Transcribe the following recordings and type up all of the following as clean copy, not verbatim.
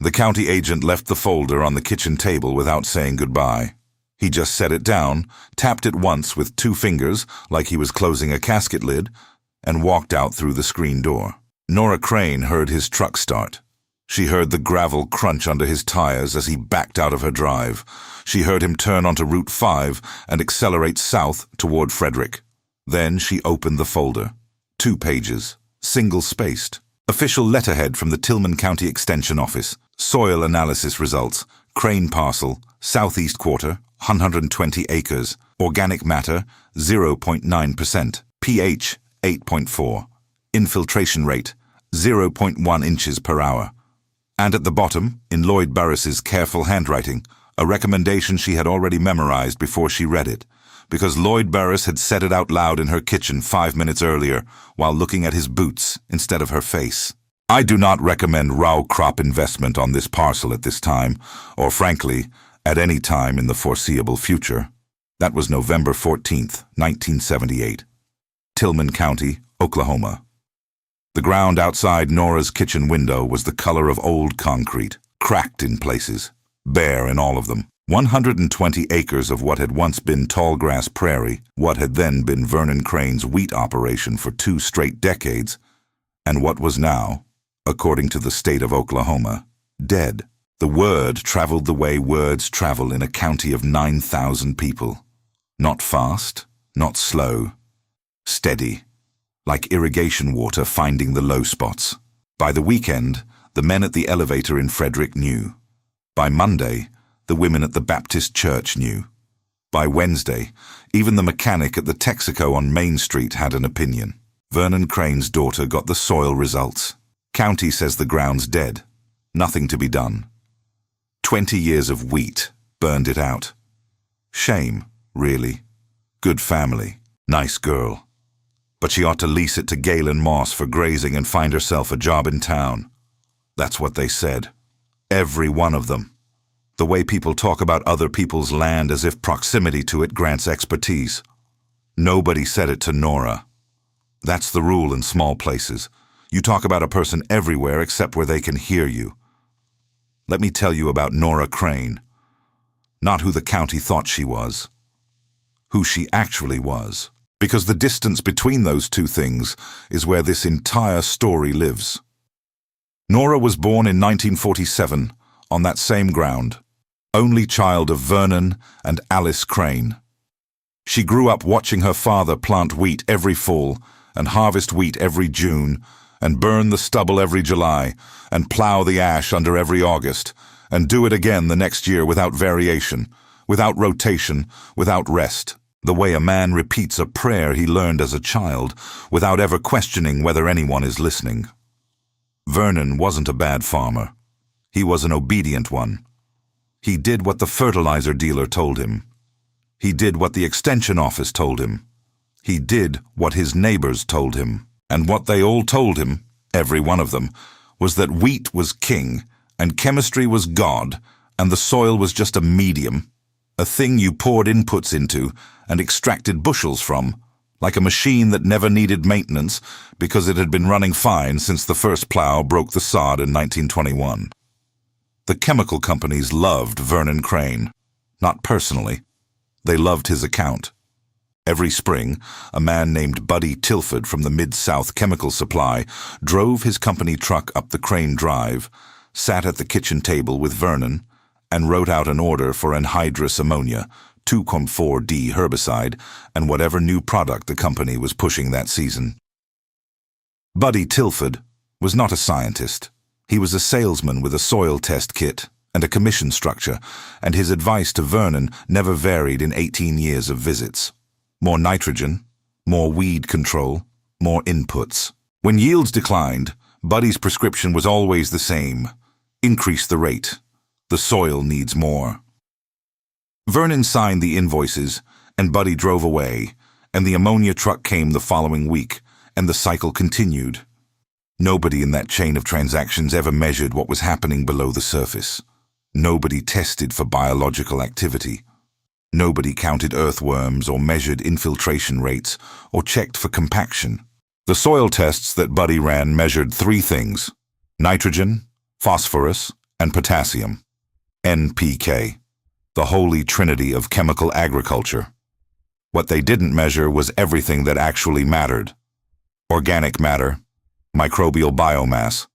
The county agent left the folder on the kitchen table without saying goodbye. He just set it down, tapped it once with 2 fingers like he was closing a casket lid, and walked out through the screen door. Nora Crane heard his truck start. She heard the gravel crunch under his tires as he backed out of her drive. She heard him turn onto Route 5 and accelerate south toward Frederick. Then she opened the folder. 2 pages, single-spaced. Official letterhead from the Tillman County Extension Office. Soil analysis results. Crane parcel, southeast quarter, 120 acres. Organic matter, 0.9%. pH, 8.4. Infiltration rate, 0.1 inches per hour. And at the bottom, in Lloyd Burris's careful handwriting, a recommendation she had already memorized before she read it, because Lloyd Burris had said it out loud in her kitchen 5 minutes earlier while looking at his boots instead of her face. I do not recommend row crop investment on this parcel at this time, or frankly, at any time in the foreseeable future. That was November 14th, 1978. Tillman County, Oklahoma. The ground outside Nora's kitchen window was the color of old concrete, cracked in places, bare in all of them. 120 acres of what had once been tallgrass prairie, what had then been Vernon Crane's wheat operation for 2 straight decades, and what was now, according to the state of Oklahoma, dead. The word traveled the way words travel in a county of 9,000 people. Not fast, not slow, steady, like irrigation water finding the low spots. By the weekend, the men at the elevator in Frederick knew. By Monday, the women at the Baptist church knew. By Wednesday, even the mechanic at the Texaco on Main Street had an opinion. Vernon Crane's daughter got the soil results. County says the ground's dead. Nothing to be done. 20 years of wheat burned it out. Shame, really. Good family. Nice girl. But she ought to lease it to Galen Moss for grazing and find herself a job in town. That's what they said. Every one of them. The way people talk about other people's land as if proximity to it grants expertise. Nobody said it to Nora. That's the rule in small places. You talk about a person everywhere except where they can hear you. Let me tell you about Nora Crane. Not who the county thought she was. Who she actually was. Because the distance between those 2 things is where this entire story lives. Nora was born in 1947 on that same ground, only child of Vernon and Alice Crane. She grew up watching her father plant wheat every fall and harvest wheat every June and burn the stubble every July and plow the ash under every August and do it again the next year without variation, without rotation, without rest. The way a man repeats a prayer he learned as a child, without ever questioning whether anyone is listening. Vernon wasn't a bad farmer. He was an obedient one. He did what the fertilizer dealer told him. He did what the extension office told him. He did what his neighbors told him. And what they all told him, every one of them, was that wheat was king, and chemistry was God, and the soil was just a medium, a thing you poured inputs into and extracted bushels from, like a machine that never needed maintenance because it had been running fine since the first plow broke the sod in 1921. The chemical companies loved Vernon Crane. Not personally. They loved his account. Every spring, a man named Buddy Tilford from the Mid-South Chemical Supply drove his company truck up the Crane Drive, sat at the kitchen table with Vernon, and wrote out an order for anhydrous ammonia, 2,4-D herbicide, and whatever new product the company was pushing that season. Buddy Tilford was not a scientist. He was a salesman with a soil test kit and a commission structure, and his advice to Vernon never varied in 18 years of visits. More nitrogen, more weed control, more inputs. When yields declined, Buddy's prescription was always the same. Increase the rate. The soil needs more. Vernon signed the invoices, and Buddy drove away, and the ammonia truck came the following week, and the cycle continued. Nobody in that chain of transactions ever measured what was happening below the surface. Nobody tested for biological activity. Nobody counted earthworms or measured infiltration rates or checked for compaction. The soil tests that Buddy ran measured 3 things: nitrogen, phosphorus, and potassium, NPK, the holy trinity of chemical agriculture. What they didn't measure was everything that actually mattered: organic matter, microbial biomass,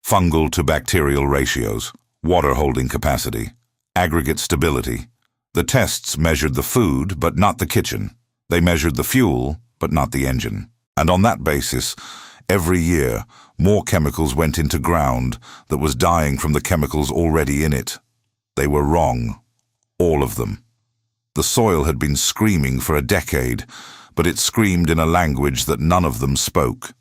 fungal to bacterial ratios, water holding capacity, aggregate stability. The tests measured the food, but not the kitchen. They measured the fuel, but not the engine. And on that basis, every year, more chemicals went into ground that was dying from the chemicals already in it. They were wrong. All of them. The soil had been screaming for a decade, but it screamed in a language that none of them spoke.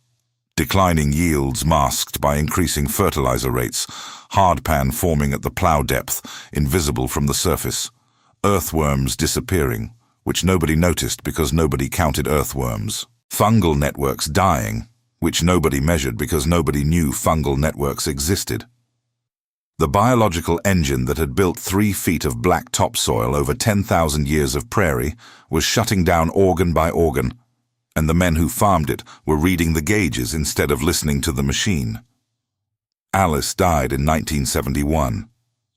Declining yields masked by increasing fertilizer rates, hardpan forming at the plow depth, invisible from the surface. Earthworms disappearing, which nobody noticed because nobody counted earthworms. Fungal networks dying, which nobody measured because nobody knew fungal networks existed. The biological engine that had built 3 feet of black topsoil over 10,000 years of prairie was shutting down organ by organ, and the men who farmed it were reading the gauges instead of listening to the machine. Alice died in 1971.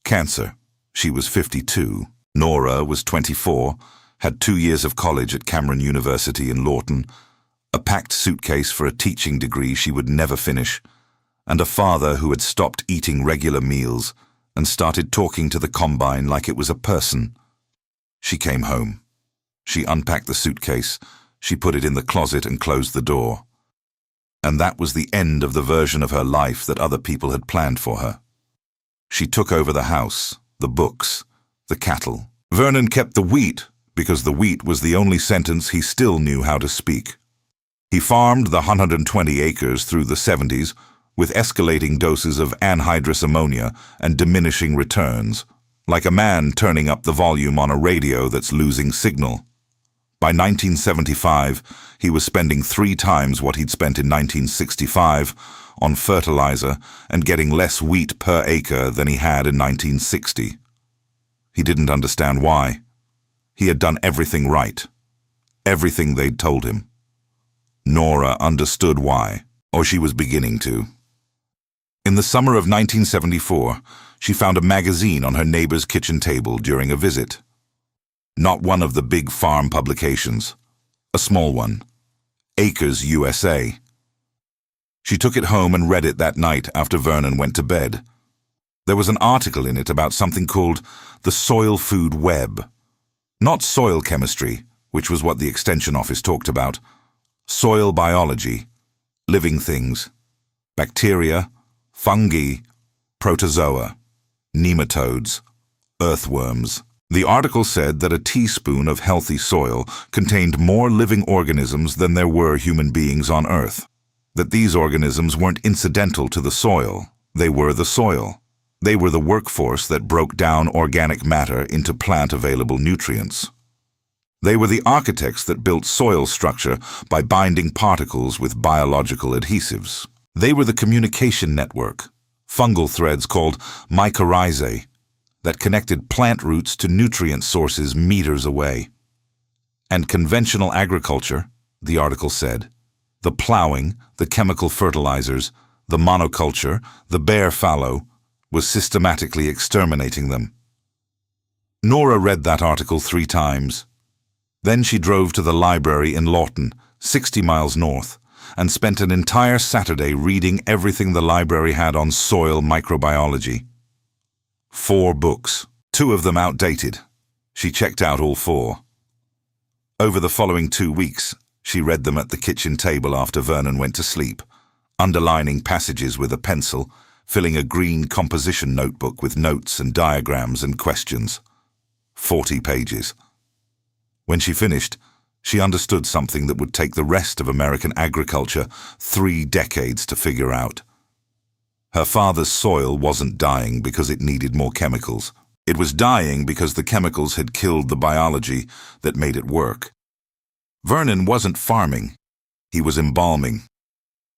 Cancer. She was 52. Nora was 24, had 2 years of college at Cameron University in Lawton, a packed suitcase for a teaching degree she would never finish, and a father who had stopped eating regular meals and started talking to the combine like it was a person. She came home. She unpacked the suitcase, she put it in the closet and closed the door. And that was the end of the version of her life that other people had planned for her. She took over the house, the books, the cattle. Vernon kept the wheat because the wheat was the only sentence he still knew how to speak. He farmed the 120 acres through the 70s with escalating doses of anhydrous ammonia and diminishing returns, like a man turning up the volume on a radio that's losing signal. By 1975, he was spending 3 times what he'd spent in 1965 on fertilizer and getting less wheat per acre than he had in 1960. He didn't understand why. He had done everything right. Everything they'd told him. Nora understood why, or she was beginning to. In the summer of 1974, she found a magazine on her neighbor's kitchen table during a visit. Not one of the big farm publications. A small one. Acres USA. She took it home and read it that night after Vernon went to bed. There was an article in it about something called the soil food web. Not soil chemistry, which was what the Extension Office talked about. Soil biology, living things, bacteria, fungi, protozoa, nematodes, earthworms. The article said that a teaspoon of healthy soil contained more living organisms than there were human beings on Earth. That these organisms weren't incidental to the soil, they were the soil. They were the workforce that broke down organic matter into plant-available nutrients. They were the architects that built soil structure by binding particles with biological adhesives. They were the communication network, fungal threads called mycorrhizae, that connected plant roots to nutrient sources meters away. And conventional agriculture, the article said, the plowing, the chemical fertilizers, the monoculture, the bare fallow, was systematically exterminating them. Nora read that article 3 times. Then she drove to the library in Lawton, 60 miles north, and spent an entire Saturday reading everything the library had on soil microbiology. 4 books, 2 of them outdated. She checked out all 4. Over the following 2 weeks, she read them at the kitchen table after Vernon went to sleep, underlining passages with a pencil, filling a green composition notebook with notes and diagrams and questions. 40 pages. When she finished, she understood something that would take the rest of American agriculture 3 decades to figure out. Her father's soil wasn't dying because it needed more chemicals. It was dying because the chemicals had killed the biology that made it work. Vernon wasn't farming. He was embalming.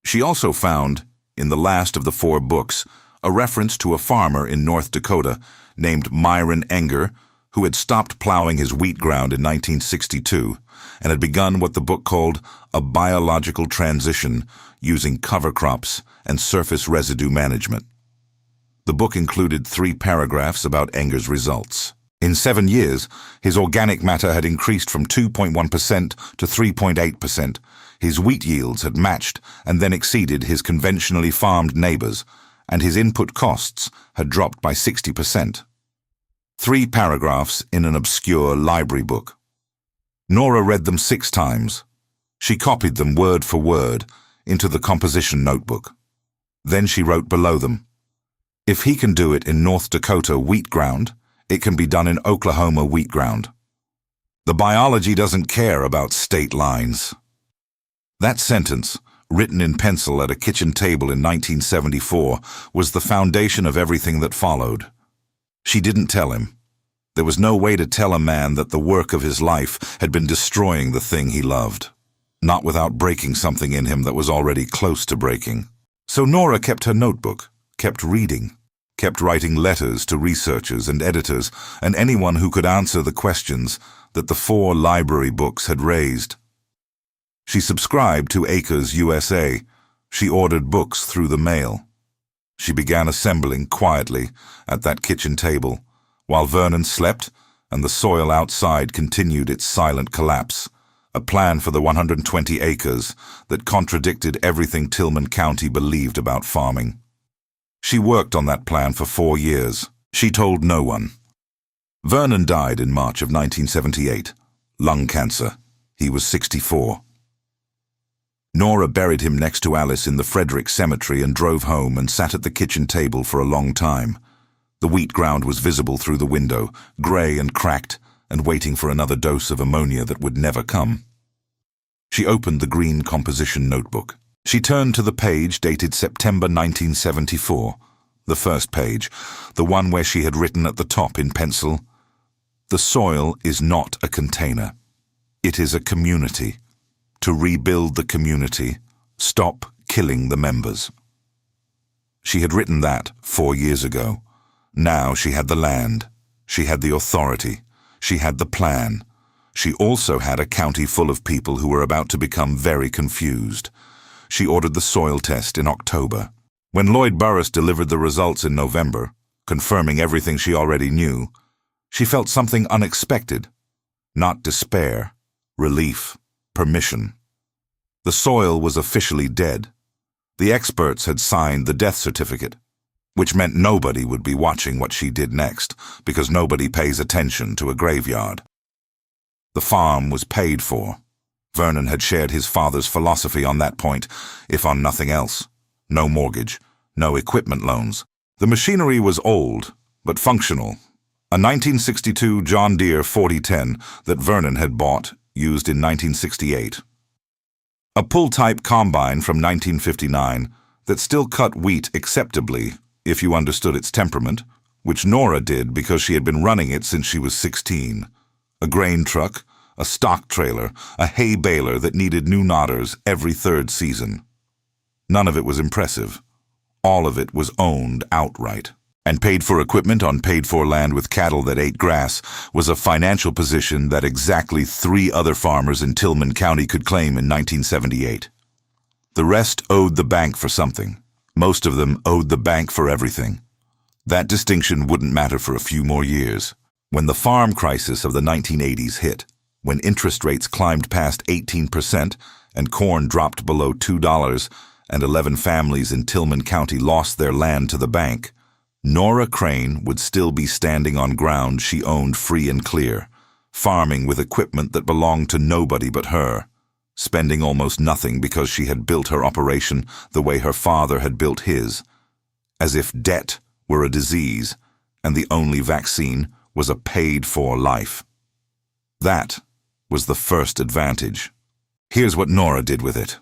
She also found, in the last of the 4 books, a reference to a farmer in North Dakota named Myron Enger, who had stopped plowing his wheat ground in 1962 and had begun what the book called a biological transition using cover crops and surface residue management. The book included 3 paragraphs about Enger's results. In 7 years, his organic matter had increased from 2.1% to 3.8%. His wheat yields had matched and then exceeded his conventionally farmed neighbors, and his input costs had dropped by 60%. 3 paragraphs in an obscure library book. Nora read them 6 times. She copied them word for word into the composition notebook. Then she wrote below them, "If he can do it in North Dakota wheat ground, it can be done in Oklahoma wheat ground. The biology doesn't care about state lines." That sentence, written in pencil at a kitchen table in 1974, was the foundation of everything that followed. She didn't tell him. There was no way to tell a man that the work of his life had been destroying the thing he loved, not without breaking something in him that was already close to breaking. So Nora kept her notebook, kept reading, kept writing letters to researchers and editors and anyone who could answer the questions that the 4 library books had raised. She subscribed to Acres USA. She ordered books through the mail. She began assembling quietly at that kitchen table, while Vernon slept and the soil outside continued its silent collapse, a plan for the 120 acres that contradicted everything Tillman County believed about farming. She worked on that plan for 4 years. She told no one. Vernon died in March of 1978, lung cancer. He was 64. Nora buried him next to Alice in the Frederick cemetery and drove home and sat at the kitchen table for a long time. The wheat ground was visible through the window, grey and cracked, and waiting for another dose of ammonia that would never come. She opened the green composition notebook. She turned to the page dated September 1974, the first page, the one where she had written at the top in pencil, "The soil is not a container. It is a community. To rebuild the community, stop killing the members." She had written that 4 years ago. Now she had the land. She had the authority. She had the plan. She also had a county full of people who were about to become very confused. She ordered the soil test in October. When Lloyd Burris delivered the results in November, confirming everything she already knew, she felt something unexpected. Not despair, relief, permission. The soil was officially dead. The experts had signed the death certificate, which meant nobody would be watching what she did next, because nobody pays attention to a graveyard. The farm was paid for. Vernon had shared his father's philosophy on that point, if on nothing else. No mortgage, no equipment loans. The machinery was old, but functional. A 1962 John Deere 4010 that Vernon had bought, used in 1968. A pull-type combine from 1959 that still cut wheat acceptably, if you understood its temperament, which Nora did because she had been running it since she was 16. A grain truck, a stock trailer, a hay baler that needed new knotters every 3rd season. None of it was impressive. All of it was owned outright. And paid-for equipment on paid-for land with cattle that ate grass was a financial position that exactly 3 other farmers in Tillman County could claim in 1978. The rest owed the bank for something. Most of them owed the bank for everything. That distinction wouldn't matter for a few more years. When the farm crisis of the 1980s hit, when interest rates climbed past 18% and corn dropped below $2 and 11 families in Tillman County lost their land to the bank, Nora Crane would still be standing on ground she owned free and clear, farming with equipment that belonged to nobody but her, spending almost nothing because she had built her operation the way her father had built his, as if debt were a disease and the only vaccine was a paid-for life. That was the first advantage. Here's what Nora did with it.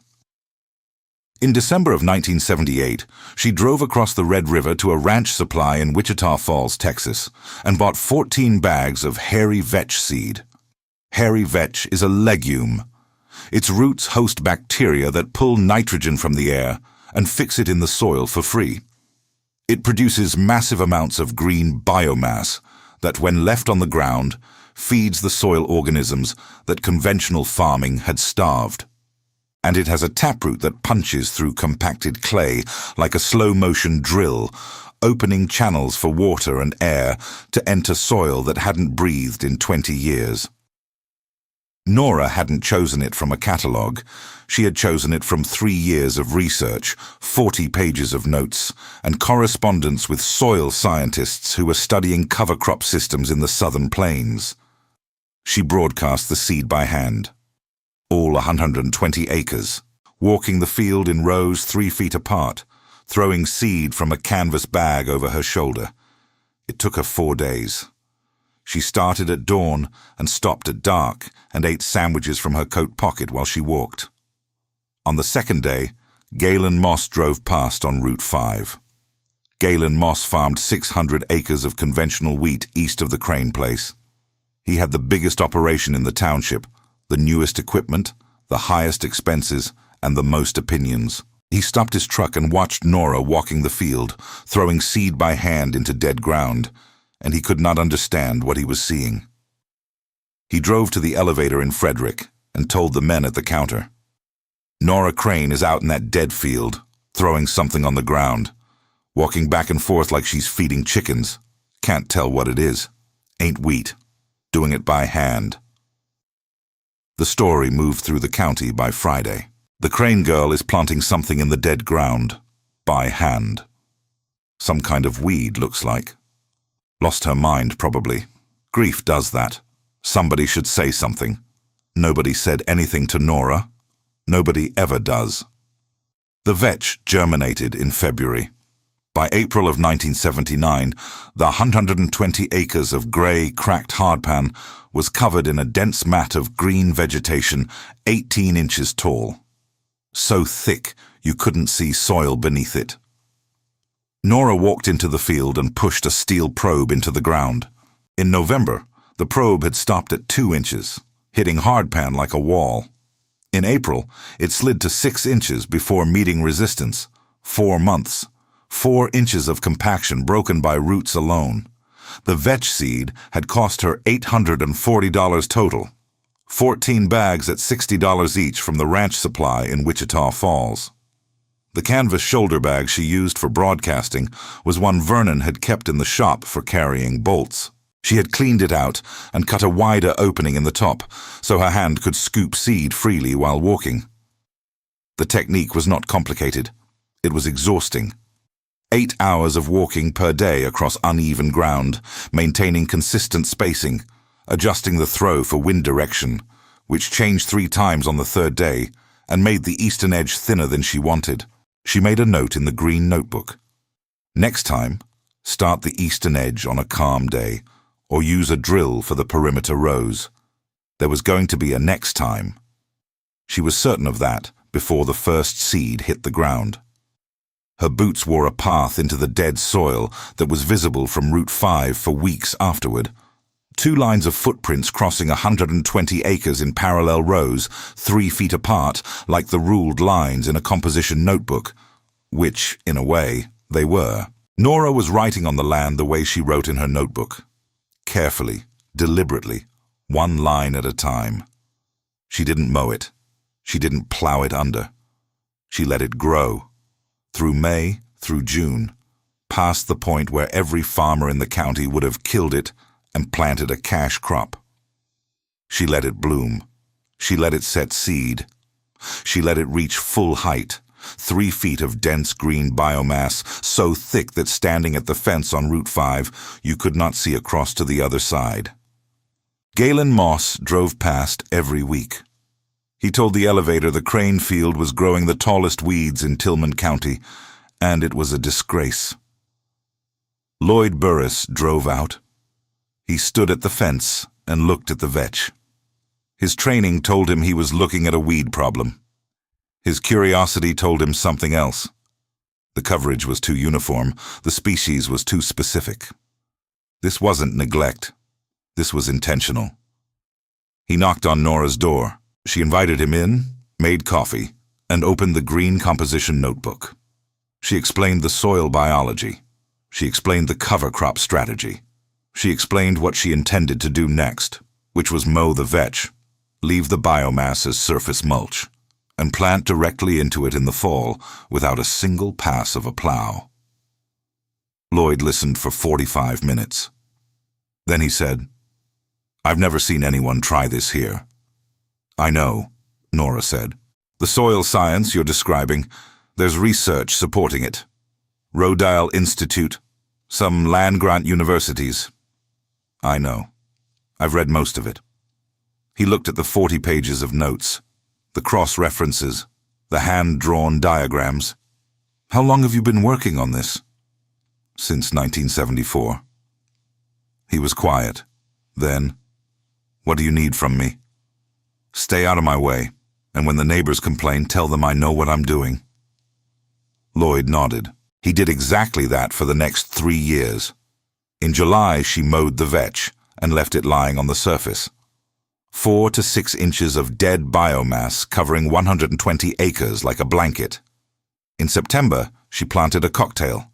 In December of 1978, she drove across the Red River to a ranch supply in Wichita Falls, Texas, and bought 14 bags of hairy vetch seed. Hairy vetch is a legume. Its roots host bacteria that pull nitrogen from the air and fix it in the soil for free. It produces massive amounts of green biomass that, when left on the ground, feeds the soil organisms that conventional farming had starved. And it has a taproot that punches through compacted clay like a slow-motion drill, opening channels for water and air to enter soil that hadn't breathed in 20 years. Nora hadn't chosen it from a catalogue. She had chosen it from 3 years of research, 40 pages of notes, and correspondence with soil scientists who were studying cover crop systems in the southern plains. She broadcast the seed by hand. All 120 acres, walking the field in rows 3 feet apart, throwing seed from a canvas bag over her shoulder. It took her 4 days. She started at dawn and stopped at dark and ate sandwiches from her coat pocket while she walked. On the second day, Galen Moss drove past on Route 5. Galen Moss farmed 600 acres of conventional wheat east of the Crane place. He had the biggest operation in the township, the newest equipment, the highest expenses, and the most opinions. He stopped his truck and watched Nora walking the field, throwing seed by hand into dead ground, and he could not understand what he was seeing. He drove to the elevator in Frederick and told the men at the counter, "Nora Crane is out in that dead field, throwing something on the ground, walking back and forth like she's feeding chickens. Can't tell what it is. Ain't wheat. Doing it by hand." The story moved through the county by Friday. The Crane girl is planting something in the dead ground, by hand. Some kind of weed, looks like. Lost her mind, probably. Grief does that. Somebody should say something. Nobody said anything to Nora. Nobody ever does. The vetch germinated in February. By April of 1979, the 120 acres of grey, cracked hardpan was covered in a dense mat of green vegetation 18 inches tall. So thick you couldn't see soil beneath it. Nora walked into the field and pushed a steel probe into the ground. In November, the probe had stopped at 2 inches, hitting hardpan like a wall. In April, it slid to 6 inches before meeting resistance. 4 months. 4 inches of compaction broken by roots alone. The vetch seed had cost her $840 total. 14 bags at $60 each from the ranch supply in Wichita Falls. The canvas shoulder bag she used for broadcasting was one Vernon had kept in the shop for carrying bolts. She had cleaned it out and cut a wider opening in the top so her hand could scoop seed freely while walking. The technique was not complicated. It was exhausting. 8 hours of walking per day across uneven ground, maintaining consistent spacing, adjusting the throw for wind direction, which changed 3 times on the 3rd day and made the eastern edge thinner than she wanted. She made a note in the green notebook. Next time, start the eastern edge on a calm day, or use a drill for the perimeter rows. There was going to be a next time. She was certain of that before the first seed hit the ground. Her boots wore a path into the dead soil that was visible from Route 5 for weeks afterward. 2 lines of footprints crossing 120 acres in parallel rows, 3 feet apart, like the ruled lines in a composition notebook, which, in a way, they were. Nora was writing on the land the way she wrote in her notebook. Carefully, deliberately, 1 line at a time. She didn't mow it. She didn't plow it under. She let it grow. Through May, through June, past the point where every farmer in the county would have killed it and planted a cash crop. She let it bloom. She let it set seed. She let it reach full height, 3 feet of dense green biomass, so thick that standing at the fence on Route 5, you could not see across to the other side. Galen Moss drove past every week. He told the elevator the Crane field was growing the tallest weeds in Tillman County, and it was a disgrace. Lloyd Burris drove out. He stood at the fence and looked at the vetch. His training told him he was looking at a weed problem. His curiosity told him something else. The coverage was too uniform. The species was too specific. This wasn't neglect. This was intentional. He knocked on Nora's door. She invited him in, made coffee, and opened the green composition notebook. She explained the soil biology. She explained the cover crop strategy. She explained what she intended to do next, which was mow the vetch, leave the biomass as surface mulch, and plant directly into it in the fall without a single pass of a plow. Lloyd listened for 45 minutes. Then he said, "I've never seen anyone try this here." "I know," Nora said. "The soil science you're describing, there's research supporting it. Rodale Institute, some land-grant universities. I know. I've read most of it." He looked at the 40 pages of notes, the cross-references, the hand-drawn diagrams. "How long have you been working on this?" "Since 1974. He was quiet. Then, "What do you need from me?" "Stay out of my way, and when the neighbors complain, tell them I know what I'm doing." Lloyd nodded. He did exactly that for the next 3 years. In July, she mowed the vetch and left it lying on the surface. 4 to 6 inches of dead biomass covering 120 acres like a blanket. In September, she planted a cocktail.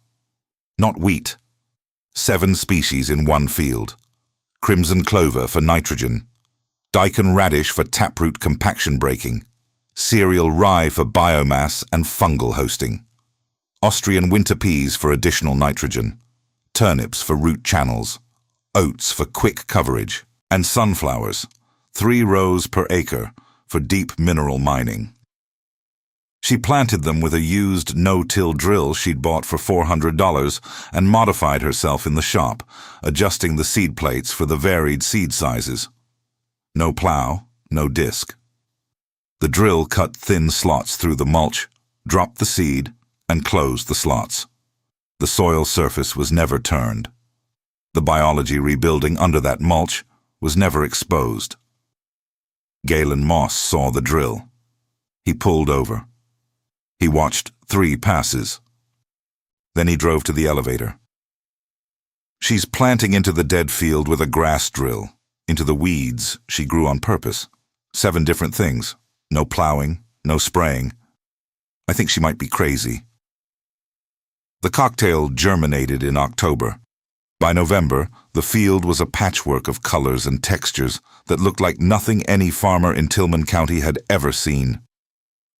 Not wheat. 7 species in one field. Crimson clover for nitrogen. Daikon radish for taproot compaction breaking. Cereal rye for biomass and fungal hosting. Austrian winter peas for additional nitrogen. Turnips for root channels. Oats for quick coverage. And sunflowers, 3 rows per acre, for deep mineral mining. She planted them with a used no-till drill she'd bought for $400 and modified herself in the shop, adjusting the seed plates for the varied seed sizes. No plow, no disc. The drill cut thin slots through the mulch, dropped the seed, and closed the slots. The soil surface was never turned. The biology rebuilding under that mulch was never exposed. Galen Moss saw the drill. He pulled over. He watched 3 passes. Then he drove to the elevator. "She's planting into the dead field with a grass drill. Into the weeds she grew on purpose. 7 different things. No plowing, no spraying. I think she might be crazy." The cocktail germinated in October. By November, the field was a patchwork of colors and textures that looked like nothing any farmer in Tillman County had ever seen.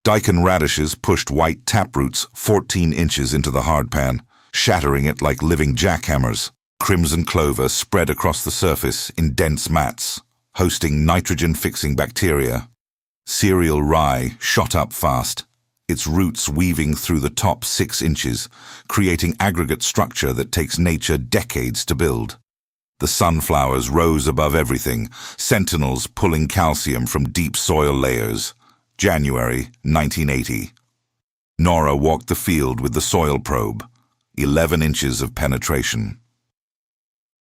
Daikon radishes pushed white taproots 14 inches into the hardpan, shattering it like living jackhammers. Crimson clover spread across the surface in dense mats, hosting nitrogen-fixing bacteria. Cereal rye shot up fast, its roots weaving through the top 6 inches, creating aggregate structure that takes nature decades to build. The sunflowers rose above everything, sentinels pulling calcium from deep soil layers. January 1980. Nora walked the field with the soil probe, 11 inches of penetration.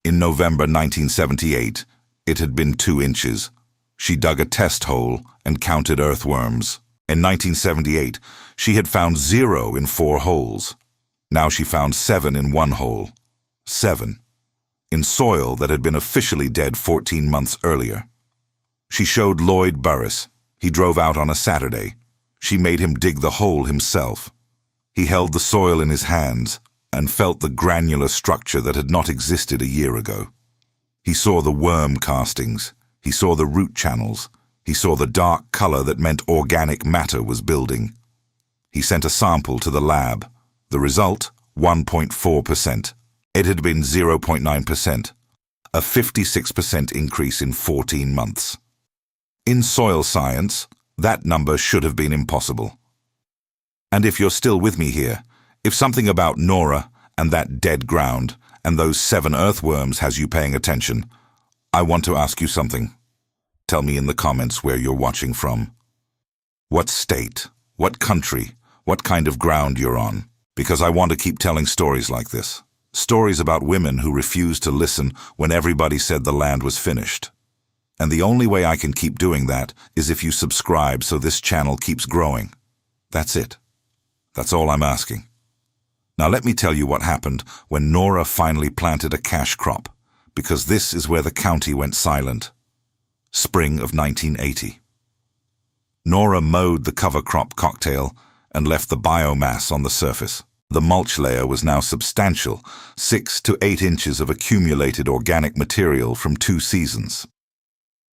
In November 1978, it had been 2 inches. She dug a test hole and counted earthworms. In 1978, she had found 0 in 4 holes. Now she found 7 in 1 hole. 7. In soil that had been officially dead 14 months earlier. She showed Lloyd Burris. He drove out on a Saturday. She made him dig the hole himself. He held the soil in his hands and felt the granular structure that had not existed a year ago. He saw the worm castings. He saw the root channels. He saw the dark color that meant organic matter was building. He sent a sample to the lab. The result, 1.4%. It had been 0.9%, a 56% increase in 14 months. In soil science, that number should have been impossible. And if you're still with me here, if something about Nora and that dead ground and those 7 earthworms has you paying attention, I want to ask you something. Tell me in the comments where you're watching from. What state, what country, what kind of ground you're on, because I want to keep telling stories like this. Stories about women who refused to listen when everybody said the land was finished. And the only way I can keep doing that is if you subscribe so this channel keeps growing. That's it. That's all I'm asking. Now let me tell you what happened when Nora finally planted a cash crop, because this is where the county went silent. Spring of 1980. Nora mowed the cover crop cocktail and left the biomass on the surface. The mulch layer was now substantial, 6 to 8 inches of accumulated organic material from 2 seasons.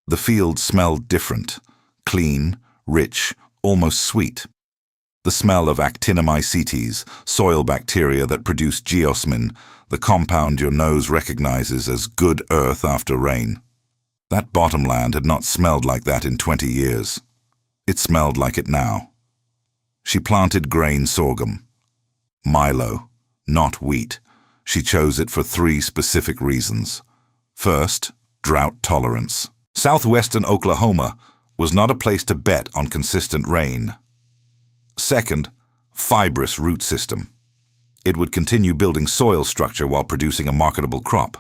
The field smelled different, clean, rich, almost sweet. The smell of actinomycetes, soil bacteria that produce geosmin, the compound your nose recognizes as good earth after rain. That bottomland had not smelled like that in 20 years. It smelled like it now. She planted grain sorghum. Milo, not wheat. She chose it for 3 specific reasons. First, drought tolerance. Southwestern Oklahoma was not a place to bet on consistent rain. Second, fibrous root system. It would continue building soil structure while producing a marketable crop.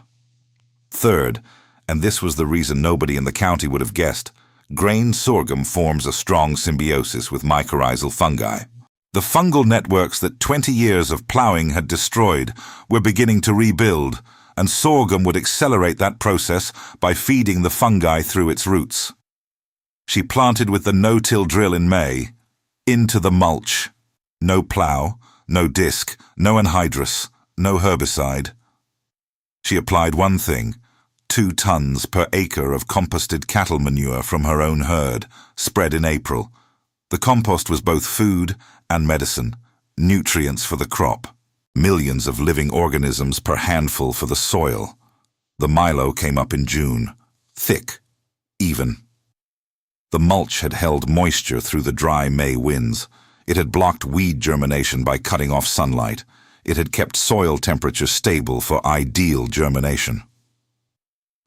Third, and this was the reason nobody in the county would have guessed, grain sorghum forms a strong symbiosis with mycorrhizal fungi. The fungal networks that 20 years of plowing had destroyed were beginning to rebuild, and sorghum would accelerate that process by feeding the fungi through its roots. She planted with the no-till drill in May, into the mulch. No plow, no disc, no anhydrous, no herbicide. She applied one thing, 2 tons per acre of composted cattle manure from her own herd, spread in April. The compost was both food and medicine, nutrients for the crop, millions of living organisms per handful for the soil. The milo came up in June, thick, even. The mulch had held moisture through the dry May winds. It had blocked weed germination by cutting off sunlight. It had kept soil temperature stable for ideal germination.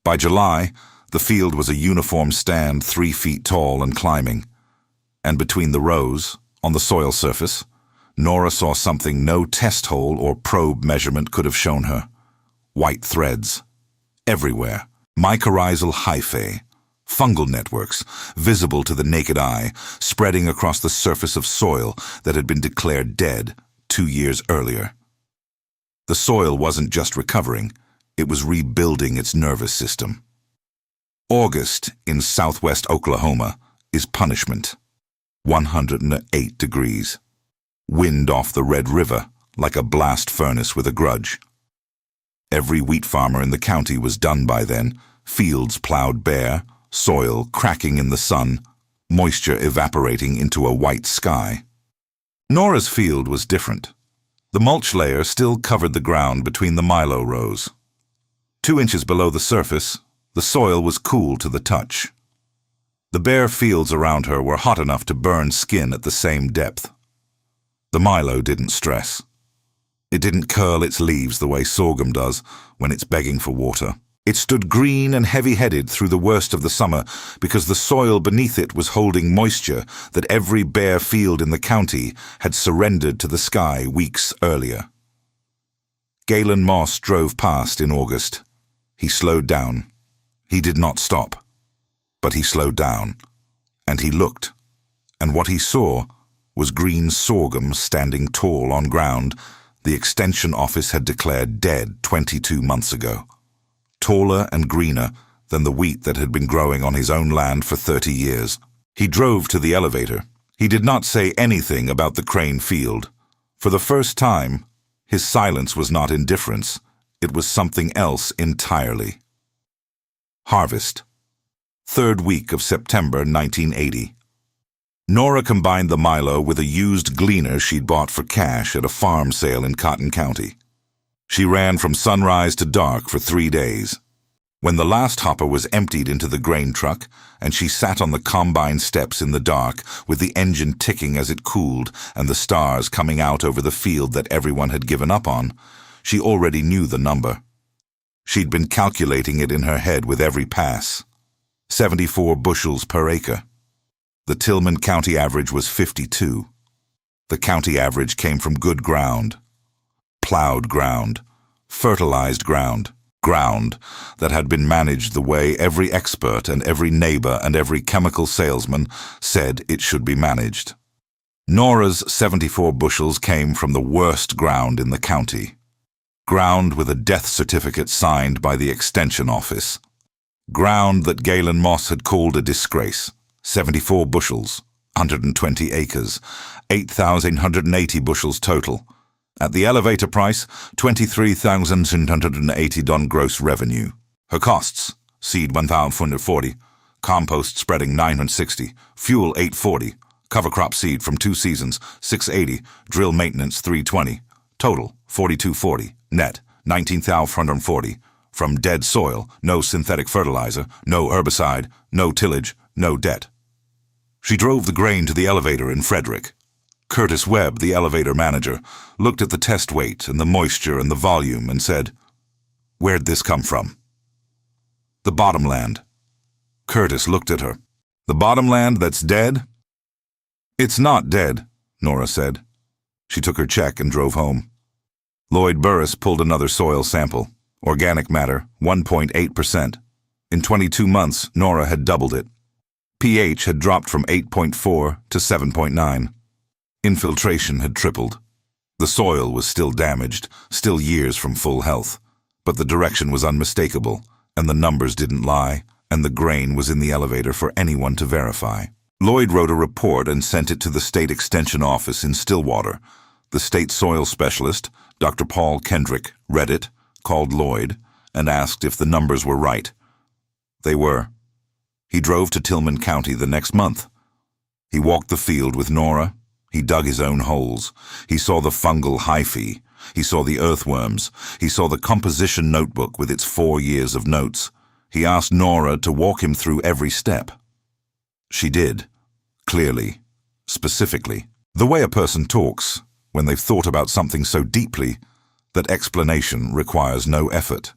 By July, the field was a uniform stand 3 feet tall and climbing. And between the rows, on the soil surface, Nora saw something no test hole or probe measurement could have shown her. White threads. Everywhere. Mycorrhizal hyphae. Fungal networks, visible to the naked eye, spreading across the surface of soil that had been declared dead 2 years earlier. The soil wasn't just recovering, it was rebuilding its nervous system. August in southwest Oklahoma is punishment. 108 degrees. Wind off the Red River like a blast furnace with a grudge. Every wheat farmer in the county was done by then, fields plowed bare, soil cracking in the sun, moisture evaporating into a white sky. Nora's field was different. The mulch layer still covered the ground between the milo rows. 2 inches below the surface, the soil was cool to the touch. The bare fields around her were hot enough to burn skin at the same depth. The milo didn't stress. It didn't curl its leaves the way sorghum does when it's begging for water. It stood green and heavy-headed through the worst of the summer because the soil beneath it was holding moisture that every bare field in the county had surrendered to the sky weeks earlier. Galen Moss drove past in August. He slowed down. He did not stop. But he slowed down. And he looked. And what he saw was green sorghum standing tall on ground the Extension Office had declared dead 22 months ago. Taller and greener than the wheat that had been growing on his own land for 30 years. He drove to the elevator. He did not say anything about the Crane field. For the first time, his silence was not indifference. It was something else entirely. Harvest. 3rd week of September 1980. Nora combined the milo with a used gleaner she'd bought for cash at a farm sale in Cotton County. She ran from sunrise to dark for 3 days. When the last hopper was emptied into the grain truck and she sat on the combine steps in the dark with the engine ticking as it cooled and the stars coming out over the field that everyone had given up on, she already knew the number. She'd been calculating it in her head with every pass. 74 bushels per acre. The Tillman County average was 52. The county average came from good ground. Plowed ground. Fertilized ground. Ground that had been managed the way every expert and every neighbor and every chemical salesman said it should be managed. Nora's 74 bushels came from the worst ground in the county. Ground with a death certificate signed by the Extension Office. Ground that Galen Moss had called a disgrace. 74 bushels, 120 acres, 8,180 bushels total. At the elevator price, $23,780 gross revenue. Her costs, seed 1,440, compost spreading 960, fuel 840, cover crop seed from 2 seasons 680, drill maintenance 320, total 4240, net 19,440. From dead soil, no synthetic fertilizer, no herbicide, no tillage, no debt. She drove the grain to the elevator in Frederick. Curtis Webb, the elevator manager, looked at the test weight and the moisture and the volume and said, "Where'd this come from?" "The bottomland." Curtis looked at her. "The bottomland that's dead?" "It's not dead," Nora said. She took her check and drove home. Lloyd Burris pulled another soil sample. Organic matter, 1.8%. In 22 months, Nora had doubled it. pH had dropped from 8.4 to 7.9. Infiltration had tripled. The soil was still damaged, still years from full health. But the direction was unmistakable, and the numbers didn't lie, and the grain was in the elevator for anyone to verify. Lloyd wrote a report and sent it to the State Extension Office in Stillwater. The state soil specialist, Dr. Paul Kendrick, read it, called Lloyd, and asked if the numbers were right. They were. He drove to Tillman County the next month. He walked the field with Nora. He dug his own holes. He saw the fungal hyphae. He saw the earthworms. He saw the composition notebook with its 4 years of notes. He asked Nora to walk him through every step. She did, clearly, specifically, the way a person talks when they've thought about something so deeply that explanation requires no effort.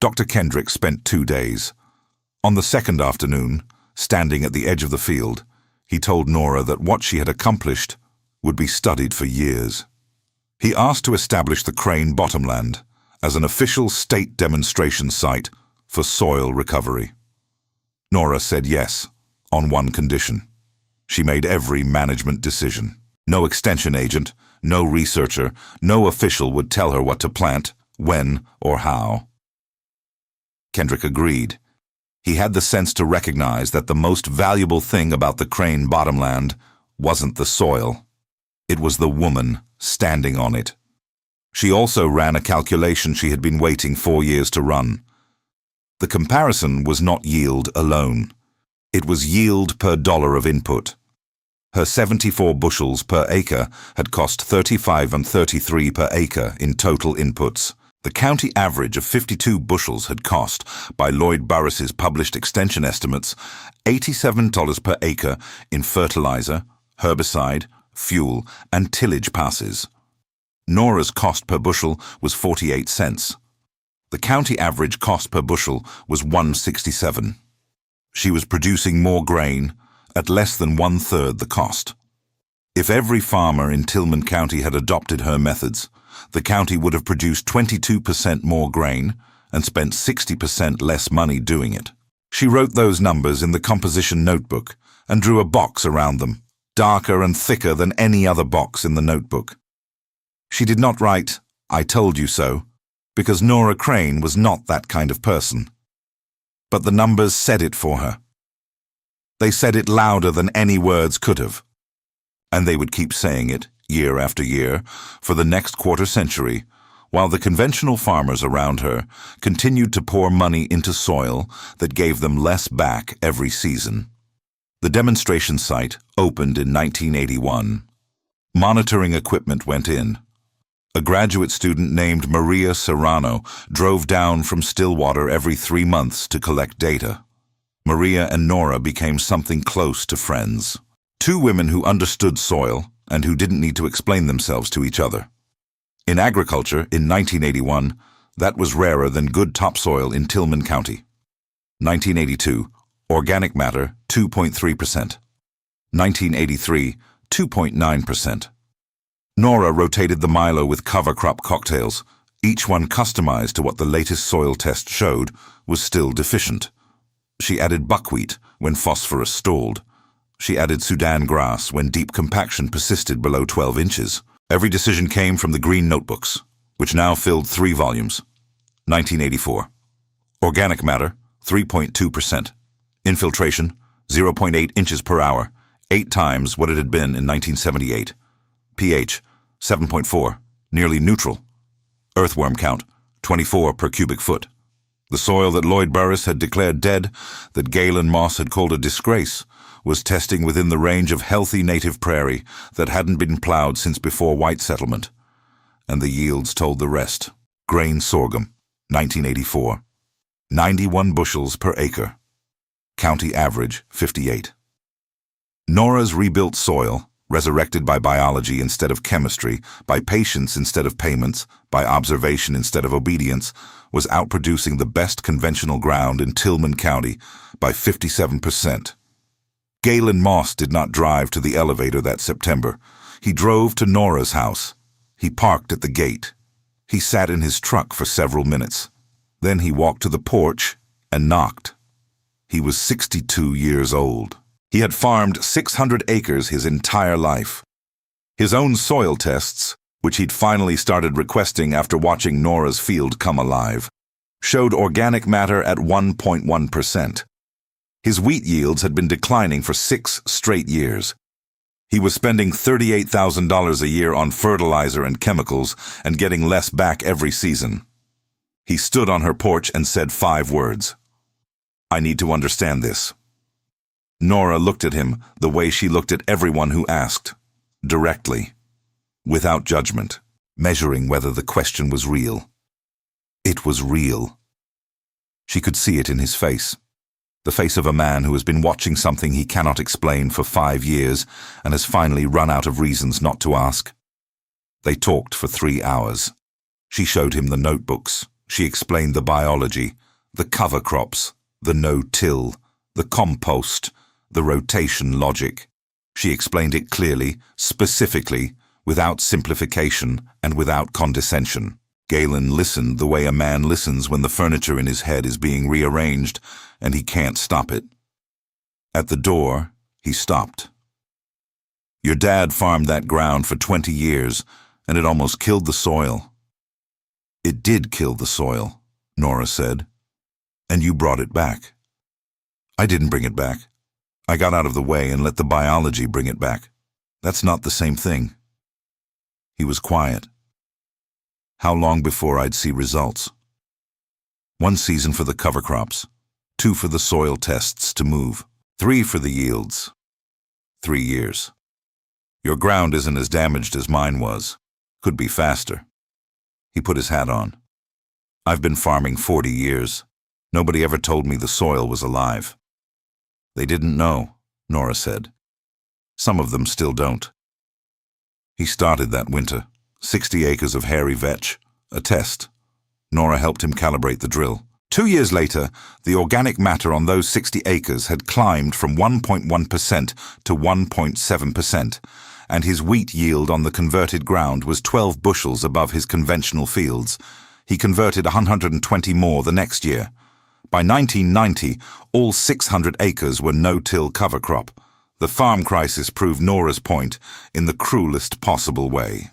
Dr. Kendrick spent 2 days. On the second afternoon, standing at the edge of the field, he told Nora that what she had accomplished would be studied for years. He asked to establish the Crane Bottomland as an official state demonstration site for soil recovery. Nora said yes, on one condition. She made every management decision. No extension agent, no researcher, no official would tell her what to plant, when, or how. Kendrick agreed. He had the sense to recognize that the most valuable thing about the Crane Bottomland wasn't the soil. It was the woman standing on it. She also ran a calculation she had been waiting 4 years to run. The comparison was not yield alone. It was yield per dollar of input. Her 74 bushels per acre had cost 35 and 33 per acre in total inputs. The county average of 52 bushels had cost, by Lloyd Burris's published extension estimates, $87 per acre in fertilizer, herbicide, fuel, and tillage passes. Nora's cost per bushel was 48 cents. The county average cost per bushel was $1.67. She was producing more grain at less than 1/3 the cost. If every farmer in Tillman County had adopted her methods, the county would have produced 22% more grain and spent 60% less money doing it. She wrote those numbers in the composition notebook and drew a box around them, darker and thicker than any other box in the notebook. She did not write, "I told you so," because Nora Crane was not that kind of person. But the numbers said it for her. They said it louder than any words could have. And they would keep saying it, year after year, for the next quarter century, while the conventional farmers around her continued to pour money into soil that gave them less back every season. The demonstration site opened in 1981. Monitoring equipment went in. A graduate student named Maria Serrano drove down from Stillwater every 3 months to collect data. Maria and Nora became something close to friends. 2 women who understood soil and who didn't need to explain themselves to each other. In agriculture, in 1981, that was rarer than good topsoil in Tillman County. 1982, organic matter, 2.3%. 1983, 2.9%. Nora rotated the Milo with cover crop cocktails, each one customized to what the latest soil test showed was still deficient. She added buckwheat when phosphorus stalled. She added Sudan grass when deep compaction persisted below 12 inches. Every decision came from the green notebooks, which now filled 3 volumes. 1984. Organic matter, 3.2%. Infiltration, 0.8 inches per hour, 8 times what it had been in 1978. pH, 7.4, nearly neutral. Earthworm count, 24 per cubic foot. The soil that Lloyd Burris had declared dead, that Galen Moss had called a disgrace, was testing within the range of healthy native prairie that hadn't been plowed since before white settlement. And the yields told the rest. Grain sorghum, 1984. 91 bushels per acre. County average, 58. Nora's rebuilt soil, resurrected by biology instead of chemistry, by patience instead of payments, by observation instead of obedience, was outproducing the best conventional ground in Tillman County by 57%. Galen Moss did not drive to the elevator that September. He drove to Nora's house. He parked at the gate. He sat in his truck for several minutes. Then he walked to the porch and knocked. He was 62 years old. He had farmed 600 acres his entire life. His own soil tests, which he'd finally started requesting after watching Nora's field come alive, showed organic matter at 1.1%. His wheat yields had been declining for 6 straight years. He was spending $38,000 a year on fertilizer and chemicals and getting less back every season. He stood on her porch and said 5 words. "I need to understand this." Nora looked at him the way she looked at everyone who asked, directly, without judgment, measuring whether the question was real. It was real. She could see it in his face. The face of a man who has been watching something he cannot explain for 5 years and has finally run out of reasons not to ask. They talked for 3 hours. She showed him the notebooks. She explained the biology, the cover crops, the no-till, the compost, the rotation logic. She explained it clearly, specifically, without simplification and without condescension. Galen listened the way a man listens when the furniture in his head is being rearranged and he can't stop it. At the door, he stopped. "Your dad farmed that ground for 20 years, and it almost killed the soil." "It did kill the soil," Nora said. "And you brought it back." "I didn't bring it back. I got out of the way and let the biology bring it back. That's not the same thing." He was quiet. How long before I'd see results? 1 season for the cover crops, 2 for the soil tests to move, 3 for the yields. 3 years. Your ground isn't as damaged as mine was. Could be faster. He put his hat on. I've been farming 40 years. Nobody ever told me the soil was alive. They didn't know, Nora said. Some of them still don't. He started that winter. 60 acres of hairy vetch, a test. Nora helped him calibrate the drill. 2 years later, the organic matter on those 60 acres had climbed from 1.1% to 1.7%, and his wheat yield on the converted ground was 12 bushels above his conventional fields. He converted 120 more the next year. By 1990, all 600 acres were no-till cover crop. The farm crisis proved Nora's point in the cruelest possible way.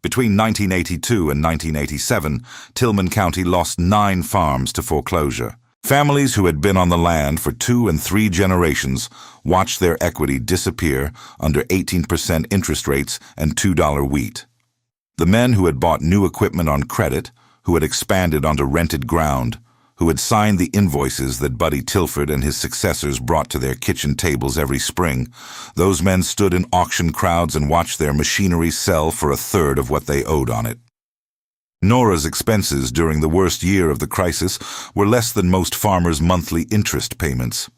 Between 1982 and 1987, Tillman County lost 9 farms to foreclosure. Families who had been on the land for 2 and 3 generations watched their equity disappear under 18% interest rates and $2 wheat. The men who had bought new equipment on credit, who had expanded onto rented ground, who had signed the invoices that Buddy Tilford and his successors brought to their kitchen tables every spring, those men stood in auction crowds and watched their machinery sell for 1/3 of what they owed on it. Nora's expenses during the worst year of the crisis were less than most farmers' monthly interest payments.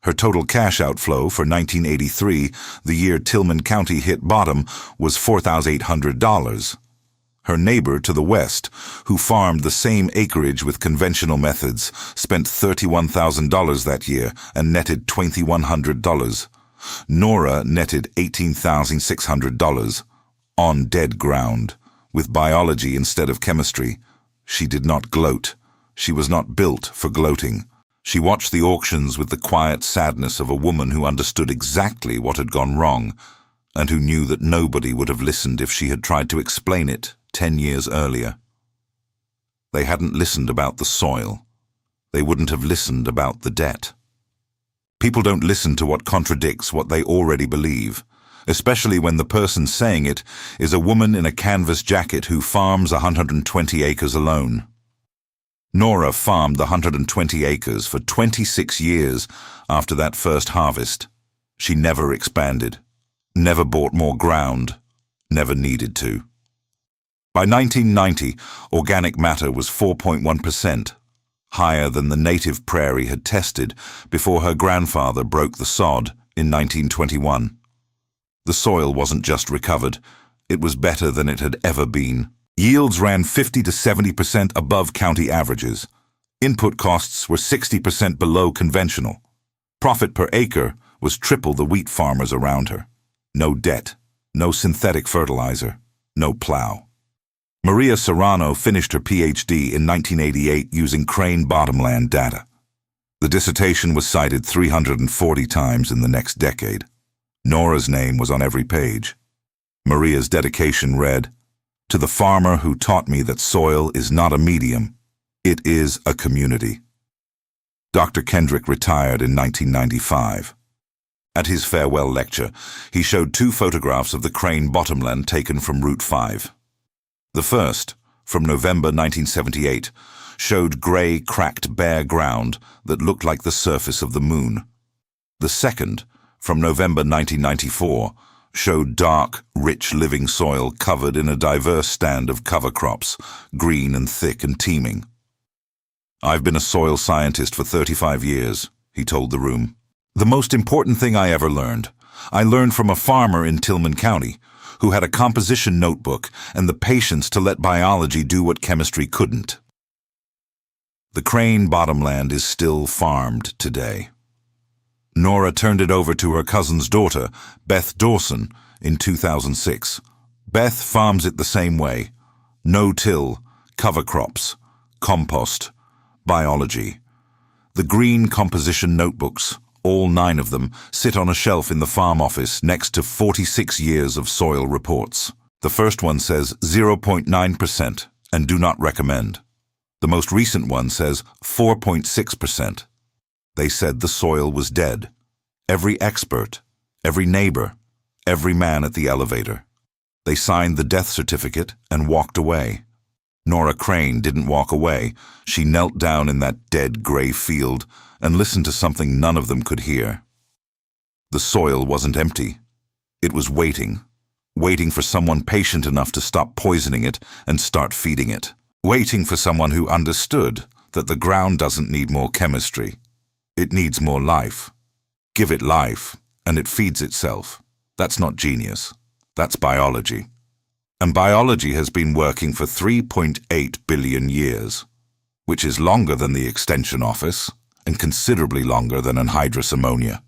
Her total cash outflow for 1983, the year Tillman County hit bottom, was $4,800. Her neighbor to the west, who farmed the same acreage with conventional methods, spent $31,000 that year and netted $2,100. Nora netted $18,600 on dead ground, with biology instead of chemistry. She did not gloat. She was not built for gloating. She watched the auctions with the quiet sadness of a woman who understood exactly what had gone wrong, and who knew that nobody would have listened if she had tried to explain it 10 years earlier. They hadn't listened about the soil. They wouldn't have listened about the debt. People don't listen to what contradicts what they already believe, especially when the person saying it is a woman in a canvas jacket who farms 120 acres alone. Nora farmed the 120 acres for 26 years after that first harvest. She never expanded, never bought more ground, never needed to. By 1990, organic matter was 4.1%, higher than the native prairie had tested before her grandfather broke the sod in 1921. The soil wasn't just recovered, it was better than it had ever been. Yields ran 50 to 70% above county averages. Input costs were 60% below conventional. Profit per acre was triple the wheat farmers around her. No debt, no synthetic fertilizer, no plow. Maria Serrano finished her PhD in 1988 using Crane bottomland data. The dissertation was cited 340 times in the next decade. Nora's name was on every page. Maria's dedication read, "To the farmer who taught me that soil is not a medium, it is a community." Dr. Kendrick retired in 1995. At his farewell lecture, he showed 2 photographs of the Crane bottomland taken from Route 5. The first, from November 1978, showed grey, cracked, bare ground that looked like the surface of the moon. The second, from November 1994, showed dark, rich living soil covered in a diverse stand of cover crops, green and thick and teeming. "I've been a soil scientist for 35 years, he told the room. "The most important thing I ever learned, I learned from a farmer in Tillman County who had a composition notebook and the patience to let biology do what chemistry couldn't." The Crane bottomland is still farmed today. Nora turned it over to her cousin's daughter, Beth Dawson, in 2006. Beth farms it the same way. No-till, cover crops, compost, biology. The green composition notebooks, all 9 of them, sit on a shelf in the farm office next to 46 years of soil reports. The first one says 0.9% and do not recommend. The most recent one says 4.6%. They said the soil was dead. Every expert, every neighbor, every man at the elevator. They signed the death certificate and walked away. Nora Crane didn't walk away. She knelt down in that dead gray field and listened to something none of them could hear. The soil wasn't empty. It was waiting for someone patient enough to stop poisoning it and start feeding it. Waiting for someone who understood that the ground doesn't need more chemistry. It needs more life. Give it life, and it feeds itself. That's not genius. That's biology. And biology has been working for 3.8 billion years, which is longer than the Extension Office and considerably longer than anhydrous ammonia.